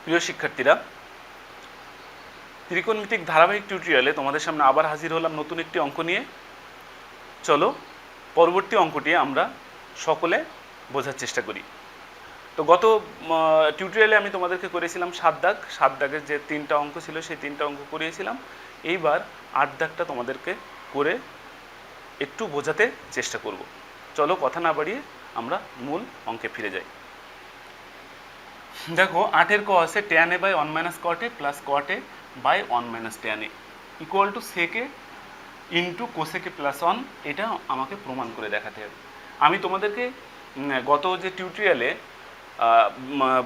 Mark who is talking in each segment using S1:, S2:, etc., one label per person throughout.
S1: প্রিয় শিক্ষার্থীরা, ত্রিকোণমিতিক ধারাবাহিক টিউটোরিয়ালে তোমাদের সামনে আবার হাজির হলাম নতুন একটি অঙ্ক নিয়ে। চলো পরবর্তী অঙ্কটি আমরা সকলে বোঝার চেষ্টা করি। তো গত টিউটোরিয়ালে আমি তোমাদেরকে করেছিলাম 7 দাগ। 7 দাগের যে 3টা অঙ্ক ছিল সেই 3টা অঙ্ক করিয়েছিলাম। এইবার 8 দাগটা তোমাদেরকে করে একটু বোঝাতে চেষ্টা করব। চলো কথা না বাড়িয়ে আমরা মূল অঙ্কে ফিরে যাই। দেখো 8 ক আছে tan a by 1 minus cot a plus cot a by 1 minus tan a equal to sec a into cosec a plus 1। এটা আমাকে প্রমাণ করে দেখাতে হবে। আমি তোমাদেরকে গত যে টিউটোরিয়ালে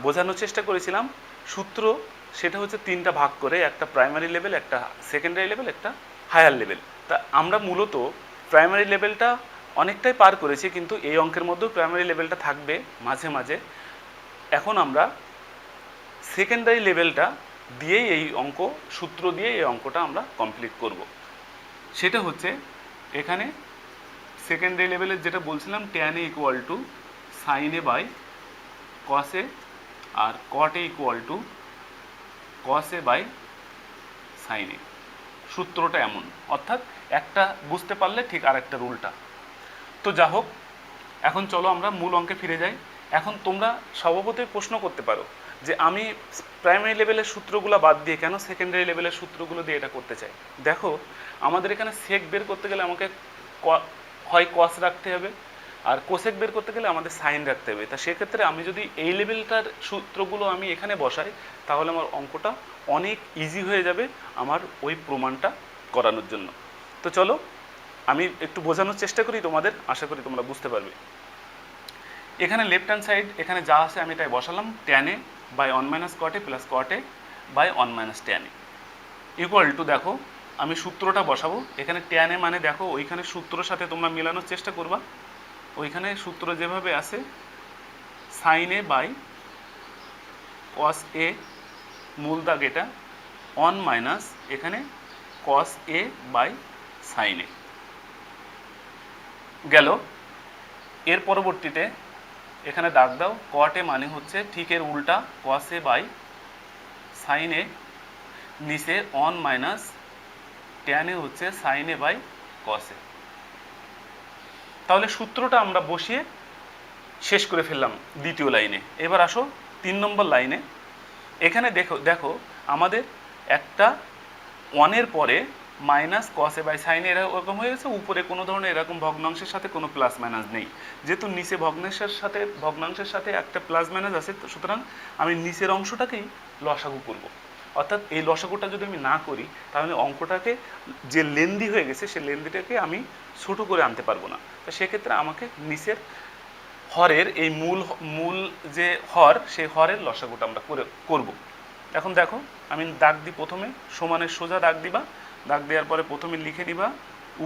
S1: বোঝানোর চেষ্টা করেছিলাম সূত্র, সেটা হচ্ছে 3টা ভাগ করে, একটা প্রাইমারি লেভেল, একটা সেকেন্ডারি লেভেল, একটা হায়ার লেভেল। তা আমরা মূলত প্রাইমারি লেভেলটা অনেকটাই পার করেছি, কিন্তু এই অঙ্কের মধ্যেও প্রাইমারি লেভেলটা থাকবে মাঝে মাঝে। এখন আমরা সেকেন্ডারি লেভেলটা দিয়েই এই অঙ্ক, সূত্র দিয়ে এই অঙ্কটা আমরা কমপ্লিট করব। সেটা হচ্ছে এখানে সেকেন্ডারি লেভেলের যেটা বলছিলাম, tan a equal to sin a by cos a আর cot a equal to cos a by sin a। সূত্রটা এমন, অর্থাৎ একটা বুঝতে পারলে ঠিক আরেকটার উল্টা। তো যা হোক, এখন চলো আমরা মূল অঙ্কে ফিরে যাই। এখন তোমরা স্বভাবতই প্রশ্ন করতে পারো যে আমি প্রাইমারি লেভেলের সূত্রগুলো বাদ দিয়ে কেন সেকেন্ডারি লেভেলের সূত্রগুলো দিয়ে এটা করতে চাই। দেখো, আমাদের এখানে সেক বের করতে গেলে আমাকে হয় কস রাখতে হবে, আর কোসেক বের করতে গেলে আমাদের সাইন রাখতে হবে। তা সেক্ষেত্রে আমি যদি এই লেভেলটার সূত্রগুলো আমি এখানে বসাই, তাহলে আমার অঙ্কটা অনেক ইজি হয়ে যাবে আমার ওই প্রমাণটা করানোর জন্য। তো চলো আমি একটু বোঝানোর চেষ্টা করি তোমাদের, আশা করি তোমরা বুঝতে পারবে। এখানে লেফট হ্যান্ড সাইড এখানে যা আছে আমি এটাই বসালাম, tan a by 1 minus cot a plus cot a by 1 minus tan a equal to, দেখো আমি সূত্রটা বসাবো। এখানে tan a মানে দেখো ওইখানে সূত্রের সাথে তোমরা মেলানোর চেষ্টা করবা। ওইখানে সূত্র যেভাবে আছে sin a by cos a, মূল দাগ এটা, 1 মাইনাস এখানে cos a by sin a গেল। এর পরবর্তীতে এখানে দাগ দাও, cot a মানে হচ্ছে ঠিক এর উল্টা, cos a by sin a, নিচে 1 মাইনাস tan a হচ্ছে sin a by cos a। তাহলে সূত্রটা আমরা বসিয়ে শেষ করে ফেললাম দ্বিতীয় লাইনে। এবার আসো 3 নম্বর লাইনে। এখানে দেখো আমাদের একটা 1 এর পরে minus cos a by sin a এরকম হয়ে গেছে, উপরে কোনো ধরনের এরকম ভগ্নাংশের সাথে কোনো প্লাস মাইনাস নেই। যেহেতু নিচে ভগ্নাংশের সাথে একটা প্লাস মাইনাস আছে, সুতরাং আমি নিচের অংশটাকেই লসাগু করব। অর্থাৎ এই লসাগুটা যদি আমি না করি, তাহলে অঙ্কটাকে যে লেন্দি হয়ে গেছে সেই লেন্দিটাকে আমি ছোট করে আনতে পারবো না। তো সেক্ষেত্রে আমাকে নিচের হরের এই মূল যে হর, সেই হরের লসাগুটা আমরা করব। এখন দেখো আমি দাগ দিই, প্রথমে সমানের সোজা দাগ দিবা। দাগ দেওয়ার পরে প্রথমে লিখে নিবা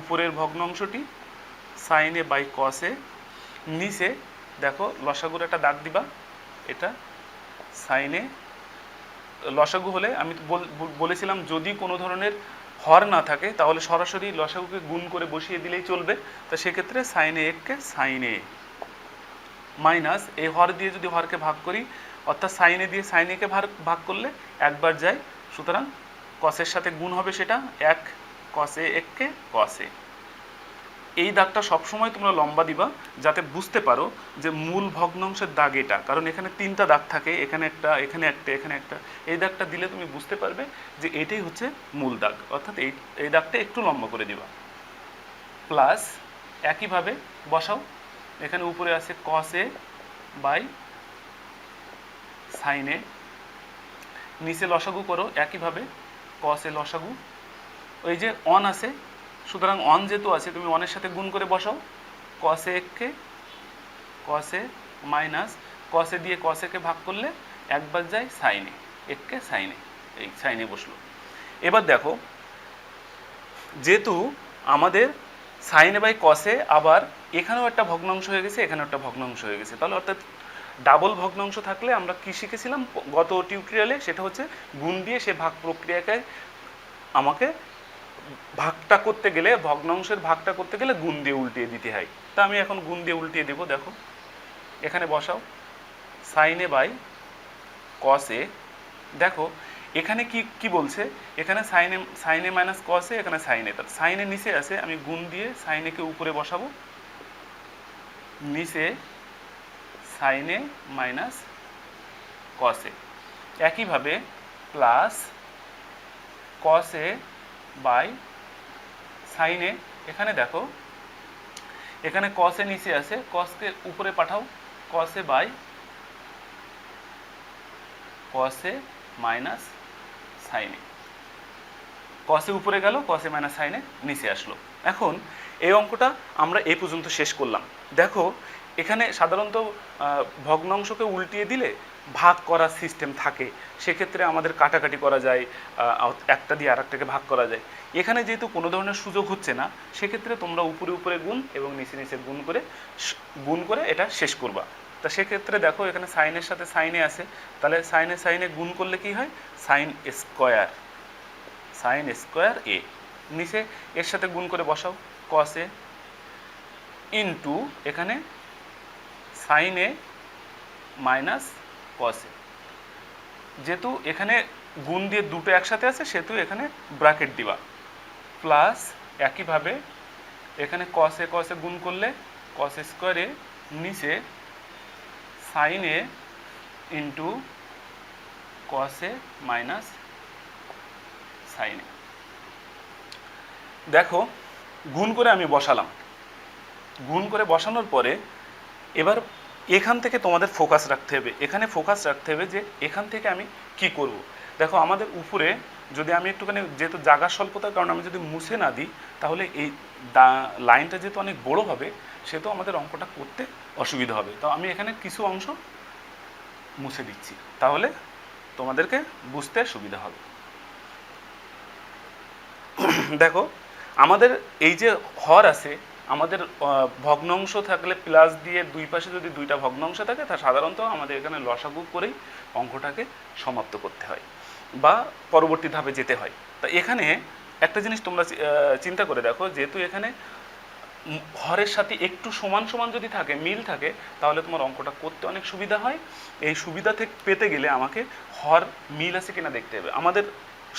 S1: উপরের ভগ্নাংশটি sin a by cos a, নিচে দেখো লসাগুর একটা দাগ দিবা, এটা sin a। লসাগু হলে আমি বলেছিলাম যদি কোনো ধরনের হর না থাকে তাহলে সরাসরি লসাগুকে গুণ করে বসিয়ে দিলেই চলবে। তা সেক্ষেত্রে sin a K sin a minus এই হর দিয়ে যদি হরকে ভাগ করি, অর্থাৎ sin a দিয়ে sin a কে ভাগ করলে একবার যায়, সুতরাং cos এর সাথে গুণ হবে, সেটা 1 cos a 1 K cos a। এই দাগটা সবসময় তোমরা লম্বা দিবা যাতে বুঝতে পারো যে মূল ভগ্নাংশের দাগ এটা, কারণ এখানে 3টা দাগ থাকে, এখানে একটা, এখানে একটা, এখানে একটা। এই দাগটা দিলে তুমি বুঝতে পারবে যে এটাই হচ্ছে মূল দাগ, অর্থাৎ এই দাগটা একটু লম্বা করে দিবা। প্লাস একইভাবে বসাও, এখানে উপরে আছে cos a by sin a, নিচে লসাগু করো একইভাবে cos a লসাগু। ওই যে 1 আছে, সুতরাং 1 যেহেতু আছে তুমি 1 এর সাথে গুণ করে বসাও, cos a K cos a minus cos a দিয়ে cos a কে ভাগ করলে একবার যায় sin a, 1 K sin a, এই sin a বসলো। এবার দেখো যেহেতু আমাদের sin a by cos a, আবার এখানেও একটা ভগ্নাংশ হয়ে গেছে, এখানেও একটা ভগ্নাংশ হয়ে গেছে, তাহলে অর্থাৎ ডাবল ভগ্নাংশ থাকলে আমরা কি শিখেছিলাম গত টিউটোরিয়ালে, সেটা হচ্ছে গুণ দিয়ে সে ভাগ প্রক্রিয়াকে আমাকে ভাগটা করতে গেলে, ভগ্নাংশের ভাগটা করতে গেলে গুণ দিয়ে উল্টিয়ে দিতে হয়। তা আমি এখন গুণ দিয়ে উল্টিয়ে দেবো। দেখো এখানে বসাও sin a by cos a দেখো এখানে কি কি বলছে, এখানে সাইন এ মাইনাস কস এ, এখানে সাইন এ, তাহলে সাইন এ নিচে আছে, আমি গুণ দিয়ে সাইন এ কে উপরে বসাবো, নিচে sign A minus cos A, একইভাবে plus cos A by sine A, এখানে দেখো এখানে কস এ নিচে আছে, কসকে উপরে পাঠাও, cos A by cos A minus sine A, cos A উপরে গেল, কস এ মাইনাস সাইন এ নিচে আসলো। এখন এই অঙ্কটা আমরা এই পর্যন্ত শেষ করলাম। দেখো এখানে সাধারণত ভগ্নাংশকে উল্টিয়ে দিলে ভাগ করার সিস্টেম থাকে, সেক্ষেত্রে আমাদের কাটাকাটি করা যায়, একটা দিয়ে আরেকটাকে ভাগ করা যায়। এখানে যেহেতু কোনো ধরনের সুযোগ হচ্ছে না, সেক্ষেত্রে তোমরা উপরে উপরে গুণ এবং নিচে নিচে গুণ করে এটা শেষ করবা। তা সেক্ষেত্রে দেখো এখানে সাইনের সাথে সাইনে আছে, তাহলে সাইনে সাইনে গুণ করলে কি হয়, সাইন স্কোয়ার এ, নিচে এর সাথে গুণ করে বসাও কস এ ইন্টু এখানে সাইন এ মাইনাস কস এ, যেহেতু এখানে গুণ দিয়ে দুটো একসাথে আছে সেহেতু এখানে ব্র্যাকেট দিবা, প্লাস একইভাবে এখানে কস এ গুণ করলে কস স্কোয়ার এ, নিচে sign A into cos A minus sine এ। দেখো গুণ করে আমি বসালাম, গুণ করে বসানোর পরে এবার এখান থেকে তোমাদের ফোকাস রাখতে হবে, এখানে ফোকাস রাখতে হবে যে এখান থেকে আমি কি করব। দেখো আমাদের উপরে যদি আমি একটুখানি, যেহেতু জায়গার স্বল্পতার কারণে আমি যদি মুছে না দিই, তাহলে এই লাইনটা যেহেতু অনেক বড় হবে, সেহেতু আমাদের অঙ্কটা করতে অসুবিধা হবে। তো আমি এখানে কিছু অংশ মুছে দিচ্ছি, তাহলে তোমাদেরকে বুঝতে সুবিধা হবে। দেখো আমাদের এই যে হর আছে, আমাদের ভগ্নাংশ থাকলে প্লাস দিয়ে দুই পাশে যদি দুইটা ভগ্নাংশ থাকে, তা সাধারণত আমাদের এখানে লসাগু করেই অঙ্কটাকে সমাপ্ত করতে হয় বা পরবর্তী ধাপে যেতে হয়। তা এখানে একটা জিনিস তোমরা চিন্তা করে দেখো, যেহেতু এখানে হরের সাথে একটু সমান সমান যদি থাকে, মিল থাকে, তাহলে তোমার অঙ্কটা করতে অনেক সুবিধা হয়। এই সুবিধা থেকে পেতে গেলে আমাকে হর মিল আছে কিনা দেখতে হবে। আমাদের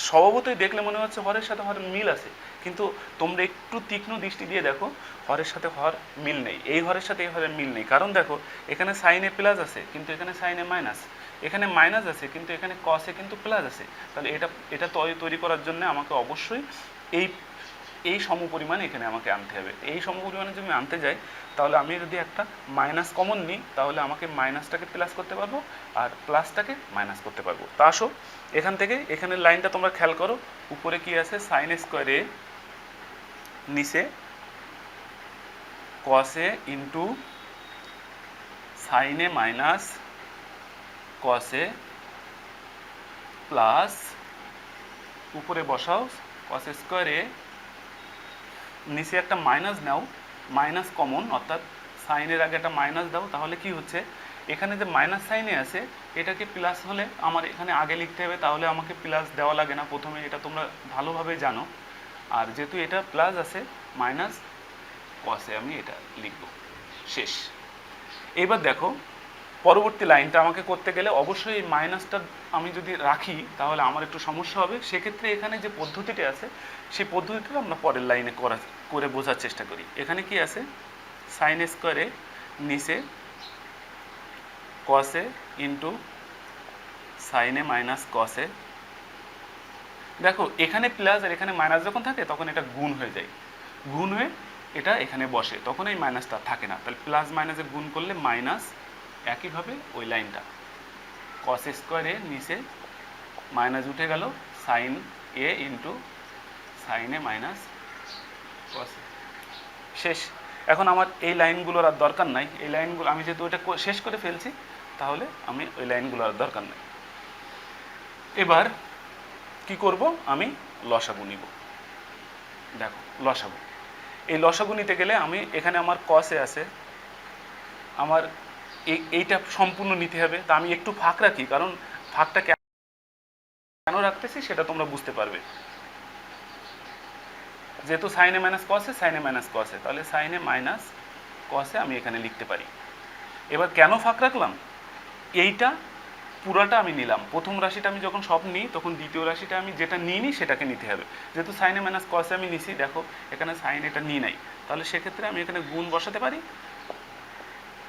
S1: স্বভাবতই দেখলে মনে হচ্ছে হরের সাথে হরের মিল আছে, কিন্তু তোমরা একটু তীক্ষ্ণ দৃষ্টি দিয়ে দেখো হরের সাথে হর মিল নেই, এই হরের সাথে এই হরের মিল নেই। কারণ দেখো এখানে সাইনে প্লাস আছে কিন্তু এখানে সাইনে মাইনাস, এখানে মাইনাস আছে কিন্তু এখানে কসে কিন্তু প্লাস আছে। তাহলে এটা তৈরি করার জন্য আমাকে অবশ্যই এই সমপরিমাণ এখানে আমাকে আনতে হবে। এই সমপরিমাণে যদি আমি আনতে যাই, তাহলে আমি যদি একটা মাইনাস কমন নিই, তাহলে আমাকে মাইনাসটাকে প্লাস করতে পারবো আর প্লাসটাকে মাইনাস করতে পারবো। তা আসো এখান থেকে এখানের লাইনটা তোমরা খেয়াল করো, উপরে কি আছে, সাইন স্কোয়ার এ, নিচে কস এ ইন্টু সাইন এ মাইনাস কস এ, প্লাস উপরে বসাও কস স্কোয়ার এ, নিচে একটা মাইনাস নাও, মাইনাস কমন, অর্থাৎ সাইনের আগে একটা মাইনাস দাও, তাহলে কি হচ্ছে, এখানে যে মাইনাস সাইনে আছে এটাকে প্লাস হলে আমার এখানে আগে লিখতে হবে, তাহলে আমাকে প্লাস দেওয়া লাগে না প্রথমে, এটা তোমরা ভালোভাবে জানো। আর যেহেতু এটা প্লাস আছে, মাইনাস কসে আমি এটা লিখব, শেষ। এবার দেখো পরবর্তী লাইনটা আমাকে করতে গেলে অবশ্যই এই মাইনাসটা আমি যদি রাখি তাহলে আমার একটু সমস্যা হবে। সেক্ষেত্রে এখানে যে পদ্ধতিটা আছে সেই পদ্ধতিটা আমরা পরের লাইনে করে বোঝার চেষ্টা করি। এখানে কি আছে, সাইন স্কোয়ারে নিচে কসে ইন্টু সাইনে মাইনাস কসে। দেখো এখানে প্লাস আর এখানে মাইনাস যখন থাকে তখন এটা গুণ হয়ে যায়, গুণ হয়ে এটা এখানে বসে, তখন এই মাইনাসটা থাকে না। তাহলে প্লাস মাইনাসে গুণ করলে মাইনাস, একইভাবে ওই লাইনটা কস স্কোয়ারে নিচে মাইনাস উঠে গেল, সাইন এ ইন্টু সাইন এ মাইনাস কস, শেষ। এখন আমার এই লাইনগুলোর আর দরকার নাই, এই লাইনগুলো আমি যেহেতু ওইটা শেষ করে ফেলছি, তাহলে আমি ওই লাইনগুলোর আর দরকার নাই। এবার কি করব, আমি লসাগু নিব। দেখো লসাগু, এই লসাগু নিতে গেলে আমি এখানে আমার কসে আছে, আমার এইটা সম্পূর্ণ নিতে হবে। তা আমি একটু ফাঁক রাখি, কারণ ফাঁকটা কেন রাখতেছি সেটা তোমরা বুঝতে পারবে। যেহেতু সাইনে মাইনাস কসে, সাইনে মাইনাস কসে, তাহলে সাইনে মাইনাস কসে আমি এখানে লিখতে পারি। এবার কেন ফাঁক রাখলাম, এইটা পুরাটা আমি নিলাম। প্রথম রাশিটা আমি যখন সব নিই তখন দ্বিতীয় রাশিটা আমি যেটা নিইনি সেটাকে নিতে হবে। যেহেতু সাইনে মাইনাস কসে আমি নিছি, দেখো এখানে সাইন এটা নিই নাই, তাহলে সেক্ষেত্রে আমি এখানে গুণ বসাতে পারি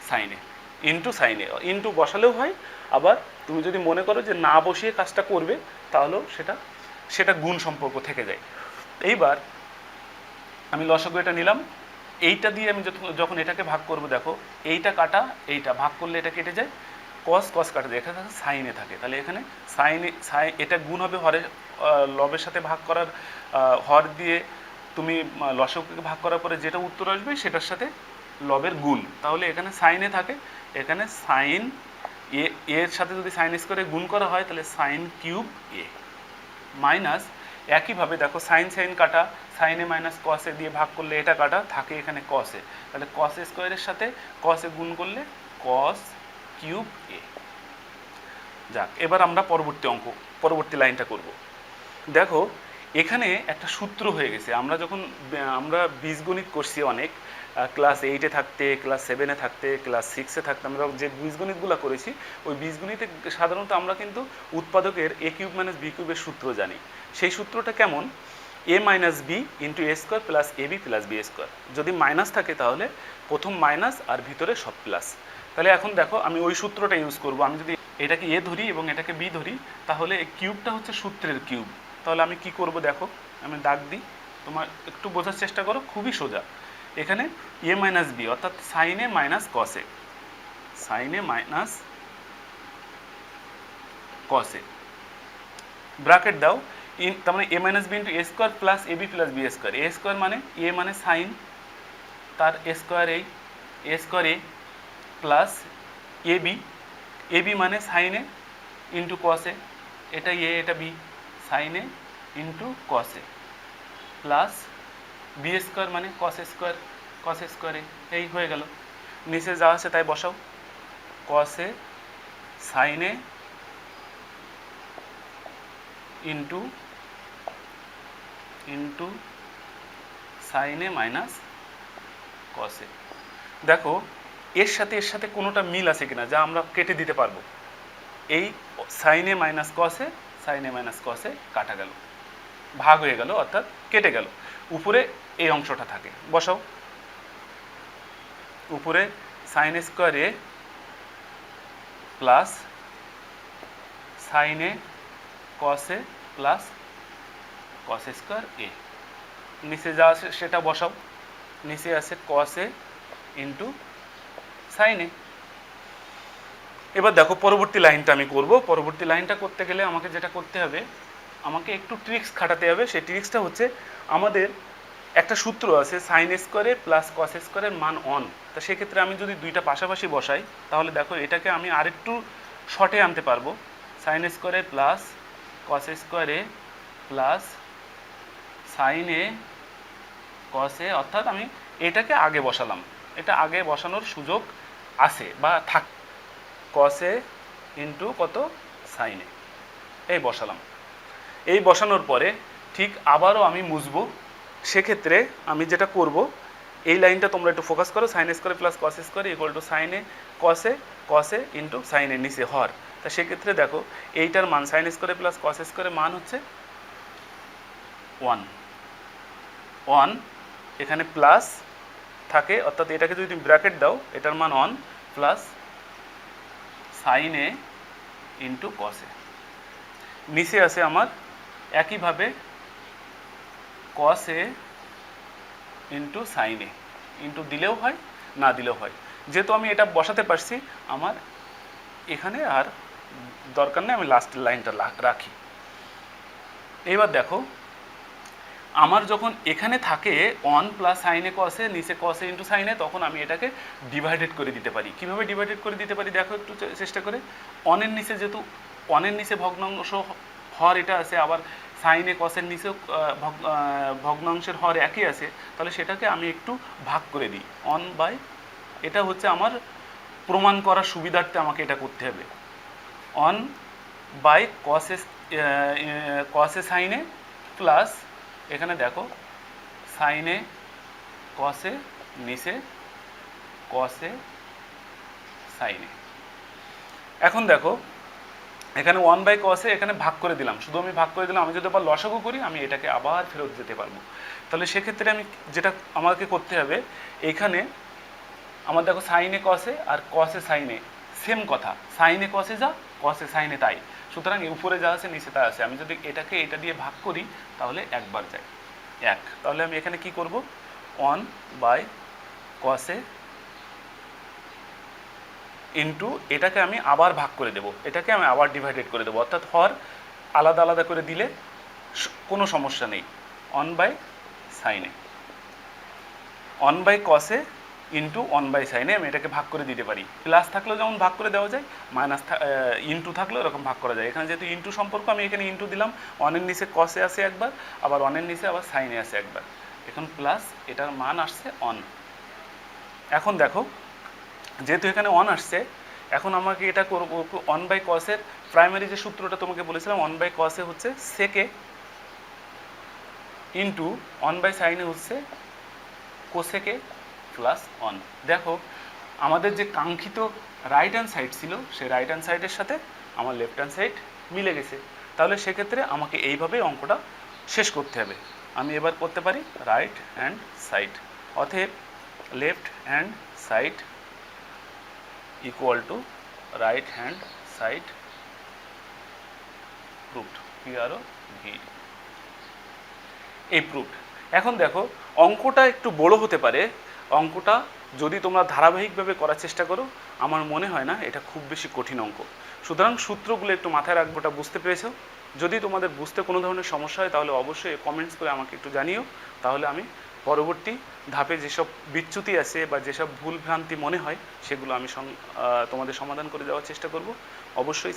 S1: সাইনে, ইন্টু সাইনে, ইন্টু বসালেও হয়। আবার তুমি যদি মনে করো যে না বসিয়ে কাজটা করবে তাহলেও সেটা গুণ সম্পর্ক থেকে যায়। এইবার আমি লসাগু এটা নিলাম, এইটা দিয়ে আমি যখন এটাকে ভাগ করব, দেখো এইটা কাটা এইটা ভাগ করলে এটা কেটে যায়, কস কস কাটা যায়, এখানে সাইনে থাকে। তাহলে এখানে সাইনে এটা গুণ হবে হরের, লবের সাথে ভাগ করার, হর দিয়ে তুমি লসাগুকে ভাগ করার পরে যেটা উত্তর আসবে সেটার সাথে লবের গুণ, তাহলে এখানে সাইনে থাকে। এখানে সাইন এর সাথে যদি সাইন স্কোয়ারে গুণ করা হয় তাহলে সাইন কিউব এ মাইনাস, একইভাবে দেখো সাইন সাইন কাটা, সাইনে মাইনাস কসে দিয়ে ভাগ করলে এটা কাটা থাকে এখানে কসে, তাহলে কস স্কোয়ারের সাথে কসে গুণ করলে কস কিউব এ। যাক, এবার আমরা পরবর্তী লাইনটা করব। দেখো এখানে একটা সূত্র হয়ে গেছে। আমরা বীজগণিত করছি অনেক, ক্লাস 8-এ থাকতে, ক্লাস 7-এ থাকতে, ক্লাস 6-এ থাকতে আমরা যে বীজগণিতগুলো করেছি, ওই বীজগণিতে সাধারণত আমরা কিন্তু উৎপাদকের এ কিউব মাইনাস বি কিউবের সূত্র জানি। সেই সূত্রটা কেমন? এ minus B into A square plus A B plus B square. যদি মাইনাস থাকে তাহলে প্রথম মাইনাস আর ভিতরে সব প্লাস। তাহলে এখন দেখো আমি ওই সূত্রটা ইউজ করব। আমি যদি এটাকে এ ধরি এবং এটাকে বি ধরি, তাহলে এই কিউবটা হচ্ছে সূত্রের কিউব। তাহলে আমি কি করব, দেখো আমি দাগ দিই, তোমার একটু বোঝার চেষ্টা করো, খুবই সোজা। এখানে এ মাইনাস বি অর্থাৎ সাইনে মাইনাস কসে, সাইনে মাইনাস কসে ব্র্যাকেট দাও, তার মানে A minus B into A square plus A B plus B square. A square মানে এ মানে সাইন, তার square A square A plus A B মানে সাইনে ইন্টু কসে, এটা এ এটা বি, সাইনে ইন্টু কসে প্লাস বি স্কোয়ার মানে কস স্কোয়ারে, এই হয়ে গেল। নিচে যা আছে তাই বসাও, কসে সাইনে ইন্টু সাইনে মাইনাস কসে। দেখো এর সাথে কোনোটা মিল আছে কিনা যা আমরা কেটে দিতে পারবো। এই সাইনে মাইনাস কসে কাটা গেল, ভাগ হয়ে গেল অর্থাৎ কেটে গেল। উপরে এই অংশটা থাকে, বসাও। উপরে সাইন স্কোয়ার এ প্লাস সাইনে কসে প্লাস কস স্কোয়ার এ। নিচে যা আছে সেটা বসাও, নিচে আছে কসে ইন্টু সাইনে। এবার দেখো পরবর্তী লাইনটা আমি করব। পরবর্তী লাইনটা করতে গেলে আমাকে যেটা করতে হবে, আমাকে একটু ট্রিক্স খাটাতে হবে। সেই ট্রিক্সটা হচ্ছে, আমাদের একটা সূত্র আছে সাইন স্কোয়ারে প্লাস কস স্কোয়ারের মান অন। তা সেক্ষেত্রে আমি যদি দুইটা পাশাপাশি বসাই, তাহলে দেখো এটাকে আমি আরেকটু শর্টে আনতে পারবো। সাইন স্কোয়ারে প্লাস কস স্কোয়ারে প্লাস সাইনে কসে, অর্থাৎ আমি এটাকে আগে বসালাম, এটা আগে বসানোর সুযোগ আছে বা থাক, কসে ইন্টু কত সাইনে, এই বসালাম। এই বসানোর পরে ঠিক আবারও আমি মুছবো। সেক্ষেত্রে আমি যেটা করব, এই লাইনটা তোমরা একটু ফোকাস করো, sine square plus cos square equal to সাইনে কসে ইন্টু সাইনে নিচে হর। তা সেক্ষেত্রে দেখো এইটার মান সাইন স্কোয়ার প্লাস কস স্কোয়ারের মান হচ্ছে 1, এখানে প্লাস থাকে, অর্থাৎ এটাকে যদি তুমি ব্র্যাকেট দাও, এটার মান 1 প্লাস সাইনে ইন্টু কসে। নিচে আছে আমার একইভাবে কসে ইন্টু সাইনে, ইন্টু দিলেও হয় না দিলেও হয়। যেহেতু আমি এটা বসাতে পারছি, আমার এখানে আর দরকার নেই, আমি লাস্টের লাইনটা রাখি। এইবার দেখো আমার যখন এখানে থাকে 1 প্লাস সাইনে কসে, নিচে কসে ইন্টু সাইনে, তখন আমি এটাকে ডিভাইডেড করে দিতে পারি। কীভাবে ডিভাইডেড করে দিতে পারি দেখো একটু চেষ্টা করে। অনের নিচে যেহেতু অনের নিচে ভগ্নাংশ হর এটা আছে, আবার সাইনে কসের নিচেও ভগ্নাংশের হর একই আছে, তাহলে সেটাকে আমি একটু ভাগ করে দিই 1/, এটা হচ্ছে আমার প্রমাণ করার সুবিধার্থে আমাকে এটা করতে হবে। 1/কসে সাইনে প্লাস, এখানে দেখো সাইনে কসে নিচে কসে সাইনে। এখন দেখো এখানে 1/cos এ এখানে ভাগ করে দিলাম, শুধু আমি ভাগ করে দিলাম। আমি যদি আবার লসাগু করি আমি এটাকে আবার ফেরত যেতে পারবো। তাহলে সেক্ষেত্রে আমি যেটা আমাকে করতে হবে, এখানে আমার দেখো সাইনে কসে আর কসে সাইনে সেম কথা, সাইনে কসে যা কসে সাইনে তাই, সুতরাং উপরে যা আছে নিচে তা আছে। আমি যদি এটাকে এটা দিয়ে ভাগ করি তাহলে একবার যায় 1। তাহলে আমি এখানে কি করব, 1/cos এ ইন্টু এটাকে আমি আবার ভাগ করে দেব, এটাকে আমি আবার ডিভাইডেড করে দেবো, অর্থাৎ হর আলাদা আলাদা করে দিলে কোনো সমস্যা নেই। 1/sin এ 1/cos এ ইন্টু 1/sin এ আমি এটাকে ভাগ করে দিতে পারি। প্লাস থাকলেও যেমন ভাগ করে দেওয়া যায়, মাইনাস ইন্টু থাকলেও এরকম ভাগ করা যায়। এখানে যেহেতু ইন্টু সম্পর্ক আমি এখানে ইন্টু দিলাম, 1-এর নিচে কসে আসে একবার, আবার 1-এর নিচে আবার সাইনে আসে একবার, এখন প্লাস এটার মান আসছে 1। এখন দেখো যেহেতু এখানে 1 আসছে, এখন আমাকে এটা করব 1/cos এর প্রাইমারি যে সূত্রটা তোমাকে বলেছিলাম, 1/cos এ হচ্ছে সেকে ইন্টু 1/sin এ হচ্ছে কোসেকে প্লাস 1। দেখো আমাদের যে কাঙ্ক্ষিত রাইট হ্যান্ড সাইড ছিল, সেই রাইট হ্যান্ড সাইডের সাথে আমার লেফট হ্যান্ড সাইড মিলে গেছে। তাহলে সেক্ষেত্রে আমাকে এইভাবেই অঙ্কটা শেষ করতে হবে। আমি এবার করতে পারি রাইট হ্যান্ড সাইড, অতএব left hand side equal to right hand side proofed, PROV, এই প্রুফড। এখন দেখো অঙ্কটা একটু বড় হতে পারে, অঙ্কটা যদি তোমরা ধারাবাহিকভাবে করার চেষ্টা করো আমার মনে হয় না এটা খুব বেশি কঠিন অঙ্ক। সুতরাং সূত্রগুলো একটু মাথায় রাখবো, ওটা বুঝতে পেরেছো? যদি তোমাদের বুঝতে কোনো ধরনের সমস্যা হয় তাহলে অবশ্যই কমেন্টস করে আমাকে একটু জানিও, তাহলে আমি পরবর্তী ধাপে যেসব বিচ্যুতি আছে বা যেসব ভুল ভ্রান্তি মনে হয় সেগুলো আমি তোমাদের সমাধান করে দেওয়ার চেষ্টা করব। অবশ্যই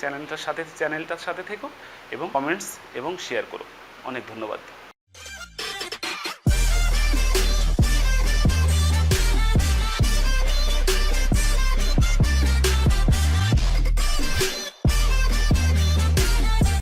S1: চ্যানেলটার সাথে থেকো এবং কমেন্টস এবং শেয়ার করো। অনেক ধন্যবাদ।